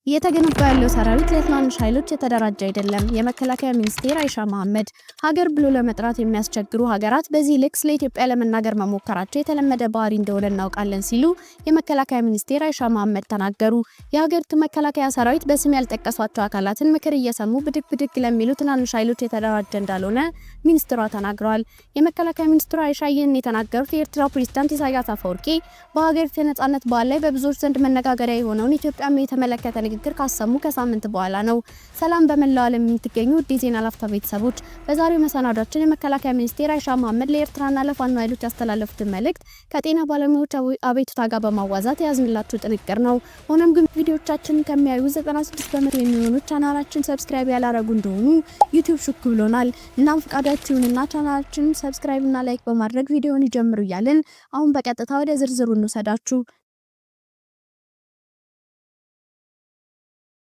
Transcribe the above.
እየተገነባ ያለው ሰራዊት ለትናንሽ ኃይሎች የተደራጀ አይደለም። የመከላከያ ሚኒስቴር አይሻ መሐመድ ሀገር ብሎ ለመጥራት የሚያስቸግሩ ሀገራት በዚህ ልክ ስለ ኢትዮጵያ ለመናገር መሞከራቸው የተለመደ ባህሪ እንደሆነ እናውቃለን ሲሉ የመከላከያ ሚኒስቴር አይሻ መሐመድ ተናገሩ። የሀገሪቱ መከላከያ ሰራዊት በስም ያልጠቀሷቸው አካላትን ምክር እየሰሙ ብድግ ለሚሉ ትናንሽ ኃይሎች የተደራጀ እንዳልሆነ ሚኒስትሯ ተናግረዋል። የመከላከያ ሚኒስትሯ አይሻ ይህን የተናገሩት የኤርትራው ፕሬዝዳንት ኢሳያስ አፈወርቂ በሀገሪቱ የነጻነት በዓል ላይ በብዙዎች ዘንድ መነጋገሪያ የሆነውን ኢትዮጵያ የተመለከተ ንግግር ካሰሙ ከሳምንት በኋላ ነው። ሰላም በመላው ዓለም የምትገኙ ዲዜና ላፍታ ቤተሰቦች፣ በዛሬው መሰናዷችን የመከላከያ ሚኒስቴር አይሻ መሐመድ ለኤርትራና ለፋኖ ኃይሎች ያስተላለፉትን መልእክት ከጤና ባለሙያዎች አቤቱታ ጋር በማዋዛት ያዝንላችሁ ጥንቅር ነው። ሆኖም ግን ቪዲዮቻችንን ከሚያዩ 96% የሚሆኑት ቻናላችን ሰብስክራይብ ያላረጉ እንደሆኑ ዩቲዩብ ሹክ ብሎናል። እናም ፈቃዳችሁንና ቻናላችንን ሰብስክራይብ እና ላይክ በማድረግ ቪዲዮውን ይጀምሩ እያልን አሁን በቀጥታ ወደ ዝርዝሩ እንውሰዳችሁ።